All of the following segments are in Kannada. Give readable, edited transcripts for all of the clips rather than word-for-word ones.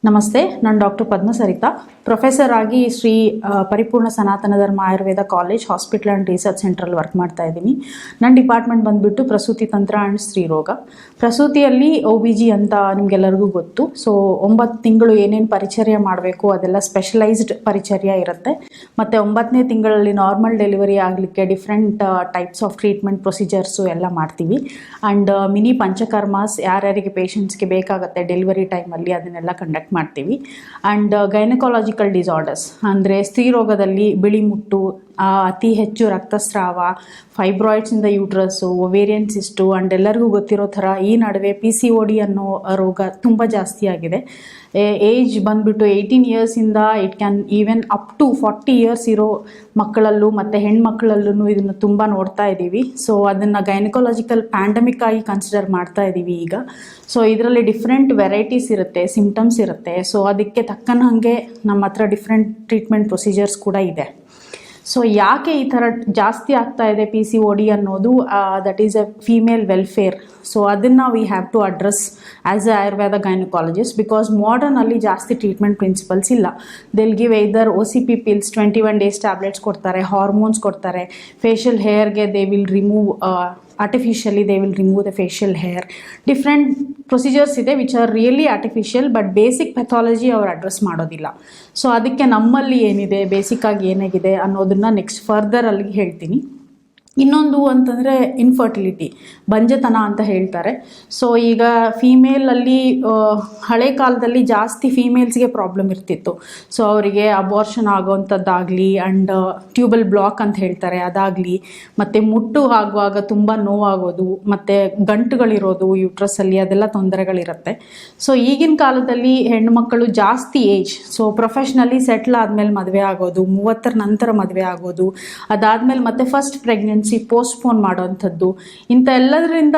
ನಮಸ್ತೆ, ನಾನು ಡಾಕ್ಟರ್ ಪದ್ಮ ಸರಿತಾ, ಪ್ರೊಫೆಸರ್ ಆಗಿ Shri Paripoorna Sanatana Dharma Ayurveda college hospital and research ಸೆಂಟ್ರಲ್ಲಿ ವರ್ಕ್ ಮಾಡ್ತಾ ಇದ್ದೀನಿ. ನನ್ನ ಡಿಪಾರ್ಟ್ಮೆಂಟ್ ಬಂದುಬಿಟ್ಟು ಪ್ರಸೂತಿ ತಂತ್ರ ಆ್ಯಂಡ್ ಸ್ತ್ರೀರೋಗ. ಪ್ರಸೂತಿಯಲ್ಲಿ OBG ಅಂತ ನಿಮಗೆಲ್ಲರಿಗೂ ಗೊತ್ತು. ಸೊ 9 ತಿಂಗಳು ಏನೇನು ಪರಿಚರ್ಯ ಮಾಡಬೇಕು ಅದೆಲ್ಲ ಸ್ಪೆಷಲೈಸ್ಡ್ ಪರಿಚರ್ಯ ಇರುತ್ತೆ. ಮತ್ತು 9ನೇ ತಿಂಗಳಲ್ಲಿ ನಾರ್ಮಲ್ ಡೆಲಿವರಿ ಆಗಲಿಕ್ಕೆ different types of treatment procedures ಎಲ್ಲ ಮಾಡ್ತೀವಿ. ಆ್ಯಂಡ್ ಮಿನಿ ಪಂಚಕರ್ಮಾಸ್ ಯಾರ್ಯಾರಿಗೆ ಪೇಷಂಟ್ಸ್ಗೆ ಬೇಕಾಗುತ್ತೆ ಡೆಲಿವರಿ ಟೈಮಲ್ಲಿ ಅದನ್ನೆಲ್ಲ ಕಂಡಕ್ಟ್ ಮಾಡ್ತೀವಿ. ಆ್ಯಂಡ್ ಗೈನಕಾಲಜಿಕಲ್ ಡಿಸಾರ್ಡರ್ಸ್ ಅಂದರೆ ಸ್ತ್ರೀರೋಗದಲ್ಲಿ ಬಿಳಿ ಮುಟ್ಟು, ಅತಿ ಹೆಚ್ಚು ರಕ್ತಸ್ರಾವ, fibroids in the uterus, ovarian cyst and ಎಲ್ಲರಿಗೂ ಗೊತ್ತಿರೋ ಥರ ಈ ನಡುವೆ PCOD ಅನ್ನೋ ರೋಗ ತುಂಬ ಜಾಸ್ತಿ ಆಗಿದೆ. ಏಜ್ ಬಂದುಬಿಟ್ಟು 18 ಇಯರ್ಸಿಂದ it can even up to 40 years ಇರೋ ಮಕ್ಕಳಲ್ಲೂ ಮತ್ತು ಹೆಣ್ಮಕ್ಳಲ್ಲೂ ಇದನ್ನು ತುಂಬ ನೋಡ್ತಾ ಇದ್ದೀವಿ. ಸೊ ಅದನ್ನು ಗೈನಕಾಲಜಿಕಲ್ ಪ್ಯಾಂಡಮಿಕ್ ಆಗಿ ಕನ್ಸಿಡರ್ ಮಾಡ್ತಾ ಇದ್ದೀವಿ ಈಗ. ಸೊ ಇದರಲ್ಲಿ ಡಿಫ್ರೆಂಟ್ ವೆರೈಟೀಸ್ ಇರುತ್ತೆ, ಸಿಂಪ್ಟಮ್ಸ್ ಇರುತ್ತೆ. ಸೊ ಅದಕ್ಕೆ ತಕ್ಕನ ಹಾಗೆ ನಮ್ಮ ಹತ್ರ ಡಿಫ್ರೆಂಟ್ ಟ್ರೀಟ್ಮೆಂಟ್ ಪ್ರೊಸೀಜರ್ಸ್ ಕೂಡ ಇದೆ. ಸೊ ಯಾಕೆ ಈ ಥರ ಜಾಸ್ತಿ ಆಗ್ತಾ ಇದೆ PCOD ಅನ್ನೋದು, that is a female welfare. So ಅದನ್ನು we have to address as a Ayurveda gynaecologist, because ಮಾಡರ್ನಲ್ಲಿ ಜಾಸ್ತಿ ಟ್ರೀಟ್ಮೆಂಟ್ ಪ್ರಿನ್ಸಿಪಲ್ಸ್ ಇಲ್ಲ. They'll give either OCP pills 21 days tablets ಕೊಡ್ತಾರೆ, ಹಾರ್ಮೋನ್ಸ್ ಕೊಡ್ತಾರೆ. ಫೇಶಿಯಲ್ ಹೇರ್ಗೆ they will remove artificially they will remove the facial hair. Different procedures ಇದೆ which are really artificial, but basic pathology ಅವರು ಅಡ್ರೆಸ್ ಮಾಡೋದಿಲ್ಲ. ಸೊ ಅದಕ್ಕೆ ನಮ್ಮಲ್ಲಿ ಏನಿದೆ, ಬೇಸಿಕ್ಕಾಗಿ ಏನಾಗಿದೆ ಅನ್ನೋದನ್ನು ನೆಕ್ಸ್ಟ್ ಫರ್ದರ್ ಅಲ್ಲಿಗೆ ಹೇಳ್ತೀನಿ. ಇನ್ನೊಂದು ಅಂತಂದರೆ ಇನ್ಫರ್ಟಿಲಿಟಿ, ಬಂಜೆತನ ಅಂತ ಹೇಳ್ತಾರೆ. ಸೊ ಈಗ ಫೀಮೇಲಲ್ಲಿ ಹಳೆ ಕಾಲದಲ್ಲಿ ಜಾಸ್ತಿ ಫೀಮೇಲ್ಸ್ಗೆ ಪ್ರಾಬ್ಲಮ್ ಇರ್ತಿತ್ತು. ಸೊ ಅವರಿಗೆ ಅಬಾರ್ಷನ್ ಆಗೋವಂಥದ್ದಾಗಲಿ ಆ್ಯಂಡ್ ಟ್ಯೂಬಲ್ ಬ್ಲಾಕ್ ಅಂತ ಹೇಳ್ತಾರೆ ಅದಾಗಲಿ, ಮತ್ತು ಮುಟ್ಟು ಆಗುವಾಗ ತುಂಬ ನೋವಾಗೋದು, ಮತ್ತು ಗಂಟುಗಳಿರೋದು ಯೂಟ್ರಸ್ಸಲ್ಲಿ, ಅದೆಲ್ಲ ತೊಂದರೆಗಳಿರುತ್ತೆ. ಸೊ ಈಗಿನ ಕಾಲದಲ್ಲಿ ಹೆಣ್ಣುಮಕ್ಕಳು ಜಾಸ್ತಿ ಏಜ್, ಸೊ ಪ್ರೊಫೆಷ್ನಲಿ ಸೆಟ್ಲ್ ಆದಮೇಲೆ ಮದುವೆ ಆಗೋದು, 30ರ ನಂತರ ಮದುವೆ ಆಗೋದು, ಅದಾದಮೇಲೆ ಮತ್ತೆ ಫಸ್ಟ್ ಪ್ರೆಗ್ನೆನ್ಸಿ ಪೋಸ್ಟ್ಪೋನ್ ಮಾಡೋವಂಥದ್ದು, ಇಂಥ ಎಲ್ಲದರಿಂದ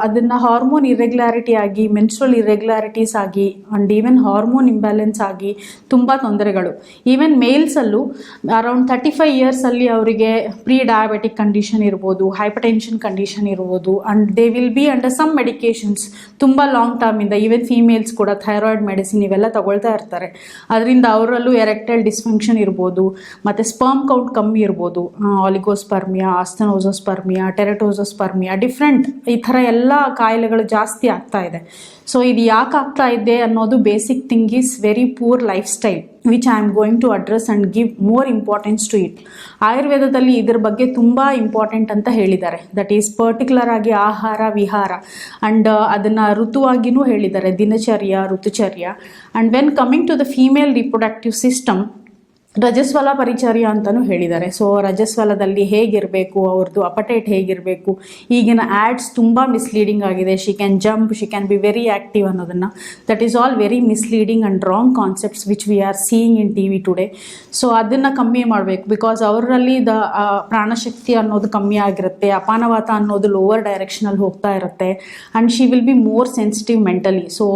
ಅದನ್ನು ಹಾರ್ಮೋನ್ ಇರ್ರೆಗ್ಯುಲಾರಿಟಿ ಆಗಿ, ಮೆನ್ಸ್ಟ್ರಲ್ ಇರ್ರೆಗ್ಯುಲಾರಿಟೀಸ್ ಆಗಿ ಆ್ಯಂಡ್ ಈವನ್ ಹಾರ್ಮೋನ್ ಇಂಬ್ಯಾಲೆನ್ಸ್ ಆಗಿ ತುಂಬ ತೊಂದರೆಗಳು. ಈವನ್ ಮೇಲ್ಸಲ್ಲೂ ಅರೌಂಡ್ 35 ಇಯರ್ಸಲ್ಲಿ ಅವರಿಗೆ ಪ್ರೀ ಡಯಾಬಿಟಿಕ್ ಕಂಡೀಷನ್ ಇರ್ಬೋದು, ಹೈಪರ್ಟೆನ್ಷನ್ ಕಂಡೀಷನ್ ಇರ್ಬೋದು, and they will be under some medications ತುಂಬ ಲಾಂಗ್ ಟರ್ಮಿಂದ. ಈವನ್ ಫೀಮೇಲ್ಸ್ ಕೂಡ ಥೈರಾಯ್ಡ್ ಮೆಡಿಸಿನ್ ಇವೆಲ್ಲ ತಗೊಳ್ತಾ ಇರ್ತಾರೆ. ಅದರಿಂದ ಅವರಲ್ಲೂ ಎರೆಕ್ಟೈಲ್ ಡಿಸ್ಫಂಕ್ಷನ್ ಇರ್ಬೋದು, ಮತ್ತು ಸ್ಪರ್ಮ್ ಕೌಂಟ್ ಕಮ್ಮಿ ಇರ್ಬೋದು, ಆಲಿಗೋಸ್ಪರ್ಮಿಯಾ, ಆಸ್ತನೋಜೋಸ್ಪರ್ಮಿಯಾ, ಟೆರಟೋಜೋಸ್ಪರ್ಮಿಯಾ, ಡಿಫ್ರೆಂಟ್ ಈ ಥರ ಎಲ್ಲ ಕಾಯಿಲೆಗಳು ಜಾಸ್ತಿ ಆಗ್ತಾ ಇದೆ. ಸೊ ಇದು ಯಾಕೆ ಆಗ್ತಾ ಇದೆ ಅನ್ನೋದು basic thing is very poor life style, which I am going to address and give more importance to it. ಆಯುರ್ವೇದದಲ್ಲಿ ಇದ್ರ ಬಗ್ಗೆ ತುಂಬ ಇಂಪಾರ್ಟೆಂಟ್ ಅಂತ ಹೇಳಿದ್ದಾರೆ. ದಟ್ ಈಸ್ ಪರ್ಟಿಕ್ಯುಲರ್ ಆಗಿ ಆಹಾರ ವಿಹಾರ, ಆ್ಯಂಡ್ ಅದನ್ನು ಋತುವಾಗಿಯೂ ಹೇಳಿದ್ದಾರೆ, ದಿನಚರ್ಯ, ಋತುಚರ್ಯ. And when coming to the female reproductive system, ರಜಸ್ವಲ ಪರಿಚರ್ಯ ಅಂತಲೂ ಹೇಳಿದ್ದಾರೆ. ಸೊ ರಜಸ್ವಲದಲ್ಲಿ ಹೇಗಿರಬೇಕು, ಅವ್ರದ್ದು ಅಪಟೇಟ್ ಹೇಗಿರಬೇಕು. ಈಗಿನ ಆ್ಯಡ್ಸ್ ತುಂಬ ಮಿಸ್ಲೀಡಿಂಗ್ ಆಗಿದೆ. She can jump, she can be very active ಅನ್ನೋದನ್ನು, that is all very misleading and wrong concepts which we are seeing in TV today. So ಅದನ್ನು ಕಮ್ಮಿ ಮಾಡಬೇಕು, ಬಿಕಾಸ್ ಅವರಲ್ಲಿ ಪ್ರಾಣಶಕ್ತಿ ಅನ್ನೋದು ಕಮ್ಮಿ ಆಗಿರುತ್ತೆ, ಅಪಾನವಾತ ಅನ್ನೋದು ಲೋವರ್ ಡೈರೆಕ್ಷನಲ್ಲಿ ಹೋಗ್ತಾ ಇರುತ್ತೆ, and she will be more sensitive mentally. So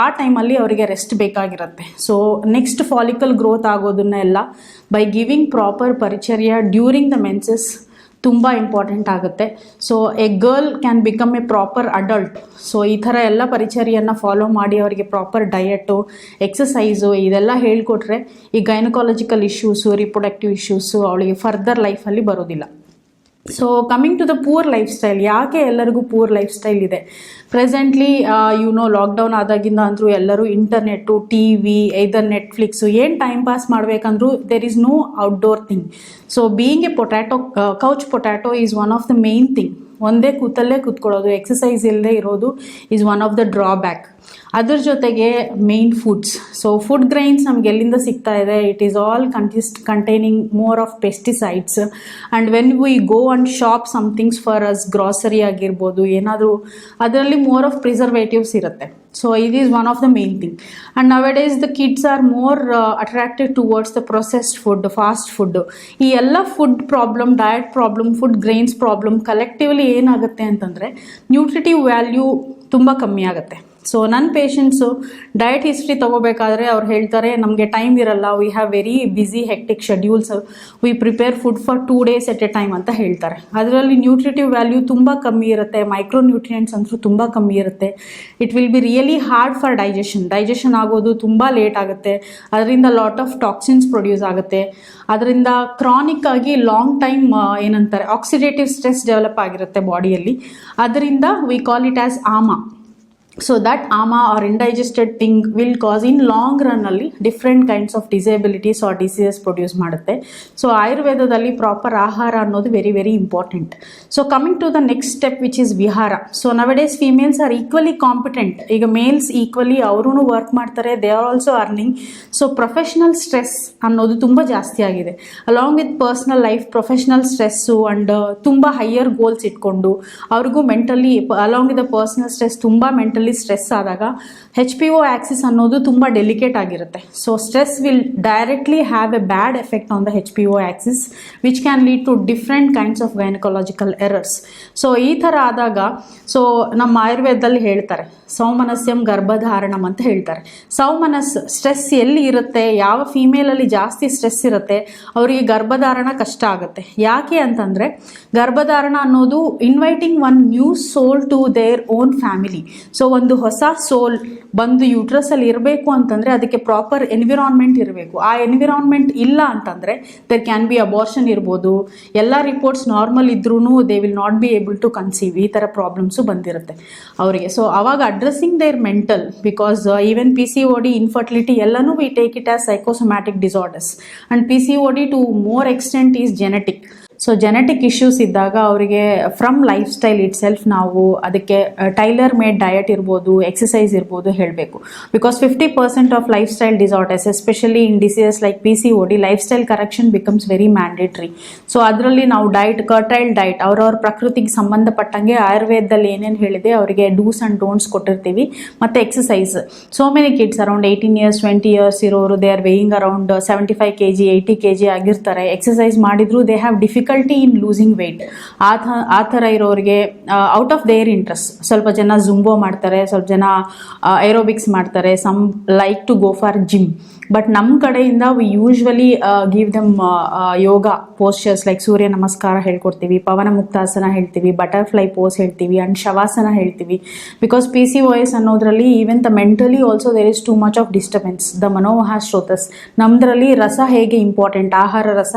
ಆ ಟೈಮಲ್ಲಿ ಅವರಿಗೆ ರೆಸ್ಟ್ ಬೇಕಾಗಿರುತ್ತೆ. ಸೊ ನೆಕ್ಸ್ಟ್ ಫಾಲಿಕಲ್ ಗ್ರೋತ್ ಆಗೋದನ್ನೆಲ್ಲ ಬೈ ಗಿವಿಂಗ್ ಪ್ರಾಪರ್ ಪರಿಚರ್ಯ ಡ್ಯೂರಿಂಗ್ ದ ಮೆನ್ಸಸ್ ತುಂಬ ಇಂಪಾರ್ಟೆಂಟ್ ಆಗುತ್ತೆ. So a girl can become a proper adult. So ಈ ಥರ ಎಲ್ಲ ಪರಿಚರ್ಯನ್ನು ಫಾಲೋ ಮಾಡಿ ಅವರಿಗೆ ಪ್ರಾಪರ್ ಡಯಟು, ಎಕ್ಸಸೈಸು ಇದೆಲ್ಲ ಹೇಳಿಕೊಟ್ರೆ ಈ ಗೈನಕಾಲಜಿಕಲ್ ಇಶ್ಯೂಸು, ರಿಪ್ರೊಡಕ್ಟಿವ್ ಇಶ್ಯೂಸು ಅವಳಿಗೆ ಫರ್ದರ್ ಲೈಫಲ್ಲಿ ಬರೋದಿಲ್ಲ. So coming to the poor life style, ಯಾಕೆ ಎಲ್ಲರಿಗೂ ಪೂರ್ ಲೈಫ್ ಸ್ಟೈಲ್ ಇದೆ? ಪ್ರೆಸೆಂಟ್ಲಿ ಲಾಕ್ಡೌನ್ ಆದಾಗಿಂದ ಅಂದರೂ ಎಲ್ಲರೂ ಇಂಟರ್ನೆಟ್ಟು, TV, ಐದರ್ ನೆಟ್ಫ್ಲಿಕ್ಸು, ಏನು ಟೈಮ್ ಪಾಸ್ ಮಾಡಬೇಕಂದ್ರೂ there is no outdoor thing. So being a couch potato is one of the main thing. ಒಂದೇ ಕೂತಲ್ಲೇ ಕೂತ್ಕೊಳ್ಳೋದು, ಎಕ್ಸಸೈಸ್ ಇಲ್ಲದೆ ಇರೋದು is one of the drawback. ಅದ್ರ ಜೊತೆಗೆ main foods. So food grains ನಮ್ಗೆ ಎಲ್ಲಿಂದ ಸಿಗ್ತಾ ಇದೆ? It is all containing more of pesticides. And when we go and shop somethings for us, grocery ಆಗಿರ್ಬೋದು, ಏನಾದರೂ ಅದರಲ್ಲಿ ಮೋರ್ ಆಫ್ ಪ್ರಿಸರ್ವೇಟಿವ್ಸ್ ಇರುತ್ತೆ. So it is one of the main thing. And nowadays the kids are more attracted towards the processed food, fast food. ಈ ಎಲ್ಲ food problem, diet problem, food grains problem collectively ಏನಾಗುತ್ತೆ ಅಂತಂದರೆ ನ್ಯೂಟ್ರಿಟಿವ್ ವ್ಯಾಲ್ಯೂ ತುಂಬ ಕಮ್ಮಿ ಆಗುತ್ತೆ. ಸೊ ನನ್ನ ಪೇಷಂಟ್ಸು ಡಯಟ್ ಹಿಸ್ಟ್ರಿ ತೊಗೋಬೇಕಾದ್ರೆ ಅವ್ರು ಹೇಳ್ತಾರೆ ನಮಗೆ ಟೈಮ್ ಇರಲ್ಲ, we have very busy hectic schedules, we prepare food for 2 days at a time ಅಂತ ಹೇಳ್ತಾರೆ. ಅದರಲ್ಲಿ ನ್ಯೂಟ್ರಿಟಿವ್ ವ್ಯಾಲ್ಯೂ ತುಂಬ ಕಮ್ಮಿ ಇರುತ್ತೆ, ಮೈಕ್ರೋ ನ್ಯೂಟ್ರಿಯೆಂಟ್ಸ್ ಅಂತೂ ತುಂಬ ಕಮ್ಮಿ ಇರುತ್ತೆ. It will be really hard for digestion ಆಗೋದು ತುಂಬ ಲೇಟ್ ಆಗುತ್ತೆ. ಅದರಿಂದ ಲಾಟ್ ಆಫ್ ಟಾಕ್ಸಿನ್ಸ್ ಪ್ರೊಡ್ಯೂಸ್ ಆಗುತ್ತೆ. ಅದರಿಂದ ಕ್ರಾನಿಕ್ ಆಗಿ ಲಾಂಗ್ ಟೈಮ್ ಏನಂತಾರೆ ಆಕ್ಸಿಡೇಟಿವ್ ಸ್ಟ್ರೆಸ್ ಡೆವಲಪ್ ಆಗಿರುತ್ತೆ ಬಾಡಿಯಲ್ಲಿ. ಅದರಿಂದ we call it as ama. So that ama are undigested thing will cause in long ರನ್ನಲ್ಲಿ different kinds of disabilities or diseases produce ಮಾಡುತ್ತೆ. ಸೊ ಆಯುರ್ವೇದದಲ್ಲಿ ಪ್ರಾಪರ್ ಆಹಾರ ಅನ್ನೋದು very very important. So coming to the next step which is vihara. So nowadays females are equally competent. ಈಗ ಮೇಲ್ಸ್ ಈಕ್ವಲಿ ಅವರೂ ವರ್ಕ್ ಮಾಡ್ತಾರೆ, they are also earning. So professional stress ಅನ್ನೋದು ತುಂಬ ಜಾಸ್ತಿ ಆಗಿದೆ. Along with personal life professional stress and ತುಂಬ ಹೈಯರ್ ಗೋಲ್ಸ್ ಇಟ್ಕೊಂಡು ಅವ್ರಿಗೂ mentally along with the personal stress ತುಂಬ ಮೆಂಟಲಿ ಸ್ಟ್ರೆಸ್ ಆದಾಗ HPO ಆಕ್ಸಿಸ್ ಅನ್ನೋದು ತುಂಬ ಡೆಲಿಕೇಟ್ ಆಗಿರುತ್ತೆ. So stress will directly have a bad effect on the HPO axis which can lead to different kinds of gynaecological errors. So ಈ ಥರ ಆದಾಗ ಸೊ ನಮ್ಮ ಆಯುರ್ವೇದದಲ್ಲಿ ಹೇಳ್ತಾರೆ ಸೌಮನಸ್ಯಂ ಗರ್ಭಧಾರಣಂ ಅಂತ ಹೇಳ್ತಾರೆ. ಸೌಮನಸ್ ಸ್ಟ್ರೆಸ್ ಎಲ್ಲಿ ಇರುತ್ತೆ, ಯಾವ ಫೀಮೇಲಲ್ಲಿ ಜಾಸ್ತಿ ಸ್ಟ್ರೆಸ್ ಇರುತ್ತೆ ಅವರಿಗೆ ಗರ್ಭಧಾರಣ ಕಷ್ಟ ಆಗುತ್ತೆ. ಯಾಕೆ ಅಂತಂದರೆ ಗರ್ಭಧಾರಣ ಅನ್ನೋದು inviting one new soul to their own family. So ಒಂದು ಹೊಸ ಸೋಲ್ ಬಂದು ಯೂಟ್ರಸಲ್ಲಿ ಇರಬೇಕು ಅಂತಂದರೆ ಅದಕ್ಕೆ ಪ್ರಾಪರ್ ಎನ್ವಿರಾನ್ಮೆಂಟ್ ಇರಬೇಕು. ಆ ಎನ್ವಿರಾನ್ಮೆಂಟ್ ಇಲ್ಲ ಅಂತಂದರೆ ದೇರ್ ಕ್ಯಾನ್ ಬಿ ಅಬಾರ್ಷನ್ ಇರ್ಬೋದು, ಎಲ್ಲ ರಿಪೋರ್ಟ್ಸ್ ನಾರ್ಮಲ್ ಇದ್ರೂ they will not be able to conceive. ಈ ಥರ ಪ್ರಾಬ್ಲಮ್ಸು ಬಂದಿರುತ್ತೆ ಅವರಿಗೆ. ಸೊ ಅವಾಗ addressing their mental, because even PCOD, infertility ಎಲ್ಲನೂ we take it as psychosomatic disorders and PCOD to more extent is genetic. So genetic issues ಇದ್ದಾಗ ಅವರಿಗೆ from lifestyle itself ನಾವು ಅದಕ್ಕೆ ಟೈಲರ್ ಮೇಡ್ ಡಯಟ್ ಇರ್ಬೋದು, ಎಕ್ಸಸೈಸ್ ಇರ್ಬೋದು ಹೇಳಬೇಕು. Because 50% of lifestyle disorders especially in diseases like PCOD life style correction becomes very mandatory. So ಅದರಲ್ಲಿ ನಾವು ಡಯಟ್ ಕರ್ಟೈಲ್ ಡಯಟ್ ಅವ್ರವ್ರ ಪ್ರಕೃತಿಗೆ ಸಂಬಂಧಪಟ್ಟಂಗೆ ಆಯುರ್ವೇದದಲ್ಲಿ ಏನೇನು ಹೇಳಿದೆ ಅವರಿಗೆ ಡೂಸ್ ಆ್ಯಂಡ್ ಡೋಂಟ್ಸ್ ಕೊಟ್ಟಿರ್ತೀವಿ. ಮತ್ತು exercise. So many kids around 18 years 20 years ಇರೋರು they are weighing around 75 kg 80 kg ಆಗಿರ್ತಾರೆ. ಎಕ್ಸಸೈಸ್ ಮಾಡಿದ್ರು they have difficulty in losing weight. ಆ ಥರ ಇರೋರಿಗೆ ಔಟ್ ಆಫ್ ದೇರ್ ಇಂಟ್ರೆಸ್ಟ್ ಸ್ವಲ್ಪ ಜನ ಜುಂಬೋ ಮಾಡ್ತಾರೆ, ಸ್ವಲ್ಪ ಜನ ಏರೋಬಿಕ್ಸ್ ಮಾಡ್ತಾರೆ, some like to go for gym. But ನಮ್ಮ ಕಡೆಯಿಂದ we usually give them yoga postures like Surya Namaskar ಹೇಳ್ಕೊಡ್ತೀವಿ, ಪವನ ಮುಕ್ತಾಸನ ಹೇಳ್ತೀವಿ, ಬಟರ್ಫ್ಲೈ ಪೋಸ್ ಹೇಳ್ತೀವಿ ಆ್ಯಂಡ್ ಶವಾಸನ ಹೇಳ್ತೀವಿ. ಬಿಕಾಸ್ PCOS ಅನ್ನೋದ್ರಲ್ಲಿ even the mentally also there is too much of disturbance. The ಮನೋಮಹ ಶ್ರೋತಸ್ ನಮ್ಮದ್ರಲ್ಲಿ ರಸ ಹೇಗೆ ಇಂಪಾರ್ಟೆಂಟ್, ಆಹಾರ ರಸ,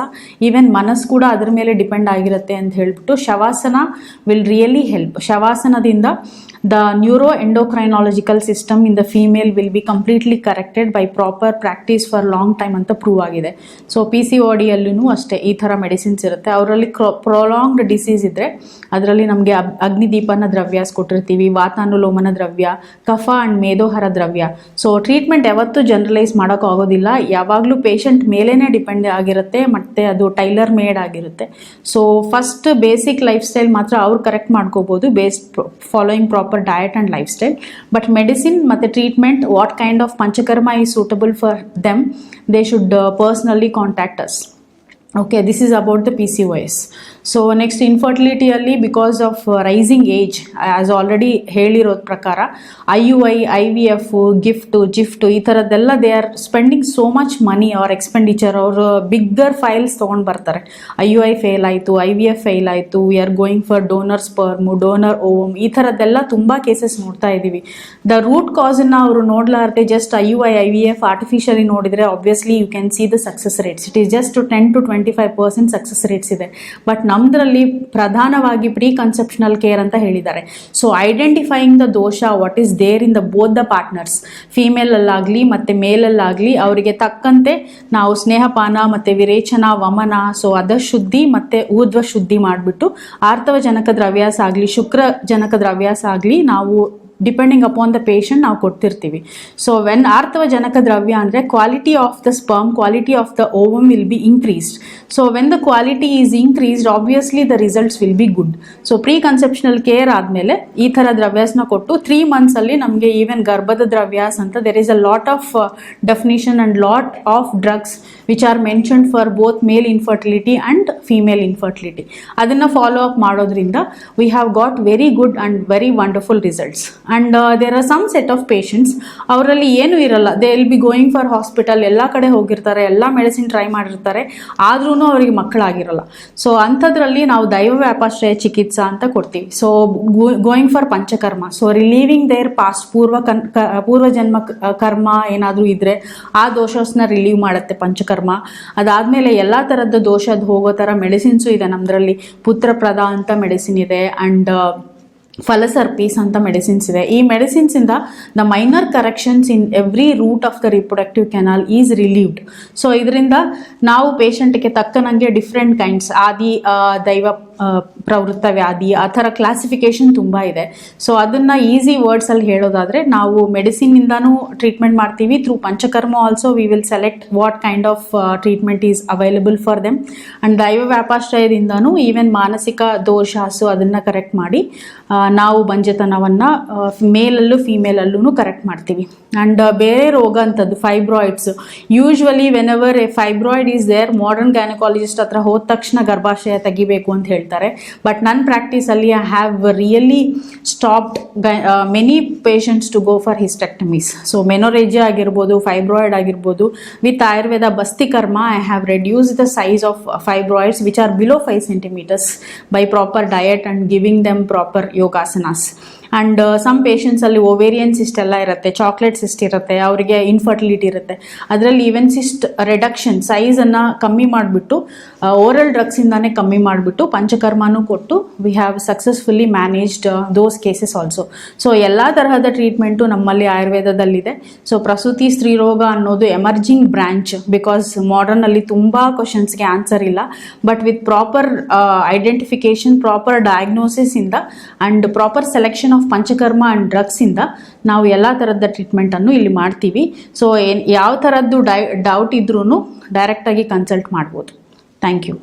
ಈವನ್ ಮನಸ್ಸು ಕೂಡ ಅದ್ರ ಮೇಲೆ ಡಿಪೆಂಡ್ ಆಗಿರುತ್ತೆ ಅಂತ ಹೇಳ್ಬಿಟ್ಟು ಶವಾಸನ ವಿಲ್ ರಿಯಲಿ ಹೆಲ್ಪ್. ಶವಾಸನದಿಂದ the neuroendocrinological system in the female will be completely corrected by proper practice for long time ಅಂತ ಪ್ರೂವ್ ಆಗಿದೆ. ಸೊ PCODಯಲ್ಲೂ ಅಷ್ಟೇ ಈ ಥರ ಮೆಡಿಸಿನ್ಸ್ ಇರುತ್ತೆ. ಅವರಲ್ಲಿ ಪ್ರೊಲಾಂಗ್ಡ್ ಡಿಸೀಸ್ ಇದ್ದರೆ ಅದರಲ್ಲಿ ನಮಗೆ ಅಗ್ನಿದೀಪನ ದ್ರವ್ಯಾಸ್ ಕೊಟ್ಟಿರ್ತೀವಿ, ವಾತಾನುಲೋಮನ ದ್ರವ್ಯ, ಕಫ ಆ್ಯಂಡ್ ಮೇದೋಹರ ದ್ರವ್ಯ. ಸೊ ಟ್ರೀಟ್ಮೆಂಟ್ ಯಾವತ್ತೂ ಜನರಲೈಸ್ ಮಾಡೋಕ್ಕೂ ಆಗೋದಿಲ್ಲ, ಯಾವಾಗಲೂ ಪೇಷಂಟ್ ಮೇಲೇ ಡಿಪೆಂಡ್ ಆಗಿರುತ್ತೆ ಮತ್ತು ಅದು ಟೈಲರ್ ಮೇಡ್ ಆಗಿರುತ್ತೆ. So first basic life style ಮಾತ್ರ ಅವ್ರು ಕರೆಕ್ಟ್ ಮಾಡ್ಕೋಬೋದು following proper diet and lifestyle. But medicine ಮತ್ತು treatment, what kind of panchakarma is suitable for them, they should personally contact us. Okay, this is about the PCOS. So next ಇನ್ಫರ್ಟಿಲಿಟಿಯಲ್ಲಿ because of rising age as already ಹೇಳಿರೋದ ಪ್ರಕಾರ IUI, IVF, ಜಿಫ್ಟು ಈ ಥರದ್ದೆಲ್ಲ they are spending so much money or expenditure. ಅವರು ಬಿಗ್ಗರ್ ಫೈಲ್ಸ್ ತೊಗೊಂಡು ಬರ್ತಾರೆ. IUI ಫೇಲ್ ಆಯಿತು, IVF ಫೇಲ್ ಆಯಿತು, we are going for donor sperm, donor ovum, ಈ ಥರದ್ದೆಲ್ಲ ತುಂಬ ಕೇಸಸ್ ನೋಡ್ತಾ ಇದ್ದೀವಿ. ದ ರೂಟ್ ಕಾಸನ್ನು ಅವರು ನೋಡಲಾರ್ದೆ ಜಸ್ಟ್ IUI, IVF ಆರ್ಟಿಫಿಷಿಯಲಿ ನೋಡಿದರೆ obviously you can see the success rates. It is just 10 to 25% success rates ಇದೆ. ಬಟ್ ನಮ್ಮದ್ರಲ್ಲಿ ಪ್ರಧಾನವಾಗಿ ಪ್ರೀ ಕನ್ಸೆಪ್ಷನಲ್ ಕೇರ್ ಅಂತ ಹೇಳಿದ್ದಾರೆ. So identifying the dosha what is there in the both the partners, ಫೀಮೇಲಲ್ಲಾಗಲಿ ಮತ್ತು ಮೇಲಲ್ಲಾಗಲಿ ಅವರಿಗೆ ತಕ್ಕಂತೆ ನಾವು ಸ್ನೇಹಪಾನ ಮತ್ತು ವಿರೇಚನ, ವಮನ, ಸೊ ಅಧಶುದ್ಧಿ ಮತ್ತು ಊರ್ಧ್ವ ಶುದ್ಧಿ ಮಾಡಿಬಿಟ್ಟು ಆರ್ತವಜನಕ ದ್ರವ್ಯಾಸ ಆಗಲಿ ಶುಕ್ರಜನಕ ದ್ರವ್ಯಾಸ ಆಗಲಿ ನಾವು ಡಿಪೆಂಡಿಂಗ್ ಅಪಾನ್ ದ ಪೇಷಂಟ್ ನಾವು ಕೊಡ್ತಿರ್ತೀವಿ. ಸೊ ವೆನ್ ಆರ್ತವಜನಕ ದ್ರವ್ಯ ಅಂದರೆ quality of the sperm, quality of the ovum will be increased. So when the quality is increased obviously the results will be good. So pre conceptional care ಆದಮೇಲೆ ಈ ಥರ ದ್ರವ್ಯಾಸನ ಕೊಟ್ಟು 3 monthsಲ್ಲಿ ನಮಗೆ ಈವನ್ ಗರ್ಭದ ದ್ರವ್ಯಾಸ ಅಂತ there is a lot of definition and lot of drugs which are mentioned for both male infertility and female infertility. ಅದನ್ನು ಫಾಲೋ ಅಪ್ ಮಾಡೋದ್ರಿಂದ we have got very good and very wonderful results. And there are some set of patients, ಅವರಲ್ಲಿ ಏನೂ ಇರಲ್ಲ, they will be going for hospital, ಎಲ್ಲ ಕಡೆ ಹೋಗಿರ್ತಾರೆ, ಎಲ್ಲ ಮೆಡಿಸಿನ್ ಟ್ರೈ ಮಾಡಿರ್ತಾರೆ, ಆದ್ರೂ ಅವರಿಗೆ ಮಕ್ಕಳಾಗಿರಲ್ಲ. ಸೊ ಅಂಥದ್ರಲ್ಲಿ ನಾವು ದೈವ ವ್ಯಾಪಾಶ್ರಯ ಚಿಕಿತ್ಸಾ ಅಂತ ಕೊಡ್ತೀವಿ. So going for panchakarma, so relieving their past ಪೂರ್ವಜನ್ಮ ಕರ್ಮ ಏನಾದರೂ ಇದ್ದರೆ ಆ ದೋಷನ ರಿಲೀವ್ ಮಾಡುತ್ತೆ ಪಂಚಕರ್ಮ. ಅದಾದಮೇಲೆ ಎಲ್ಲ ಥರದ ದೋಷ ಅದು ಹೋಗೋ ಥರ ಮೆಡಿಸಿನ್ಸು ಇದೆ ನಮ್ಮದ್ರಲ್ಲಿ. ಪುತ್ರಪ್ರದ ಅಂತ ಮೆಡಿಸಿನ್ ಇದೆ, ಆ್ಯಂಡ್ ಫಲಸರ್ಪೀಸ್ ಅಂತ ಮೆಡಿಸಿನ್ಸ್ ಇದೆ. ಈ ಮೆಡಿಸಿನ್ಸಿಂದ the minor corrections in every root of the reproductive canal is relieved. So ಇದರಿಂದ ನಾವು ಪೇಷಂಟ್ಗೆ ತಕ್ಕನಂಗೆ ಡಿಫ್ರೆಂಟ್ ಕೈಂಡ್ಸ್, ಆದಿ ದೈವ ಪ್ರವೃತ್ತ ವ್ಯಾಧಿ, ಆ ಥರ ಕ್ಲಾಸಿಫಿಕೇಶನ್ ತುಂಬ ಇದೆ. ಸೊ ಅದನ್ನು ಈಸಿ ವರ್ಡ್ಸಲ್ಲಿ ಹೇಳೋದಾದರೆ, ನಾವು ಮೆಡಿಸಿನ್ನಿಂದನೂ ಟ್ರೀಟ್ಮೆಂಟ್ ಮಾಡ್ತೀವಿ. Through panchakarma also we will select what kind of treatment is available for them. And ದೈವ ವ್ಯಾಪಾಶ್ರಯದಿಂದನೂ ಈವನ್ ಮಾನಸಿಕ ದೋಷ, ಸೊ ಅದನ್ನು ಕರೆಕ್ಟ್ ಮಾಡಿ ನಾವು ಬಂಜೆತನವನ್ನು ಮೇಲಲ್ಲೂ ಫೀಮೇಲಲ್ಲೂ ಕರೆಕ್ಟ್ ಮಾಡ್ತೀವಿ. ಆ್ಯಂಡ್ ಬೇರೆ ರೋಗ ಅಂಥದ್ದು fibroids, usually whenever a fibroid is there, modern gynaecologist ಹತ್ರ ಹೋದ ತಕ್ಷಣ ಗರ್ಭಾಶಯ ತೆಗಿಬೇಕು ಅಂತ ಹೇಳ್ತಾರೆ. ಬಟ್ ನನ್ನ ಪ್ರಾಕ್ಟೀಸಲ್ಲಿ I have really stopped many patients to go for hysterectomies. So menorrhagia ಆಗಿರ್ಬೋದು, ಫೈಬ್ರಾಯ್ಡ್ ಆಗಿರ್ಬೋದು, with Ayurveda bastikarma I have reduce the size of fibroids which are below 5 centimeters by proper diet and giving them proper yogasanas. And some ಪೇಷಂಟ್ಸಲ್ಲಿ ಓವೇರಿಯನ್ ಸಿಸ್ಟ್ ಎಲ್ಲ ಇರುತ್ತೆ, ಚಾಕ್ಲೇಟ್ ಸಿಸ್ಟ್ ಇರುತ್ತೆ, ಅವರಿಗೆ ಇನ್ಫರ್ಟಿಲಿಟಿ ಇರುತ್ತೆ. ಅದರಲ್ಲಿ ಈವನ್ ಸಿಸ್ಟ್ ರಿಡಕ್ಷನ್ ಸೈಜನ್ನು ಕಮ್ಮಿ ಮಾಡಿಬಿಟ್ಟು ಓರಲ್ ಡ್ರಗ್ಸಿಂದಾನೇ ಕಮ್ಮಿ ಮಾಡಿಬಿಟ್ಟು ಪಂಚಕರ್ಮನೂ ಕೊಟ್ಟು we have successfully managed those cases also. So ಎಲ್ಲ ತರಹದ ಟ್ರೀಟ್ಮೆಂಟು ನಮ್ಮಲ್ಲಿ ಆಯುರ್ವೇದದಲ್ಲಿದೆ. ಸೊ ಪ್ರಸೂತಿ ಸ್ತ್ರೀರೋಗ ಅನ್ನೋದು ಎಮರ್ಜಿಂಗ್ ಬ್ರ್ಯಾಂಚ್, ಬಿಕಾಸ್ ಮಾಡರ್ನಲ್ಲಿ ತುಂಬ ಕ್ವಶನ್ಸ್ಗೆ ಆನ್ಸರ್ ಇಲ್ಲ. But with proper identification, proper ಡಯಾಗ್ನೋಸಿಸಿಂದ and proper selection of panchakarma and ಡ್ರಗ್ಸಿಂದ ನಾವು ಎಲ್ಲ ಥರದ ಟ್ರೀಟ್ಮೆಂಟನ್ನು ಇಲ್ಲಿ ಮಾಡ್ತೀವಿ. ಸೊ ಯಾವ ಥರದ್ದು ಡೌಟ್ ಇದ್ರೂ ಡೈರೆಕ್ಟಾಗಿ ಕನ್ಸಲ್ಟ್ ಮಾಡ್ಬೋದು. Thank you.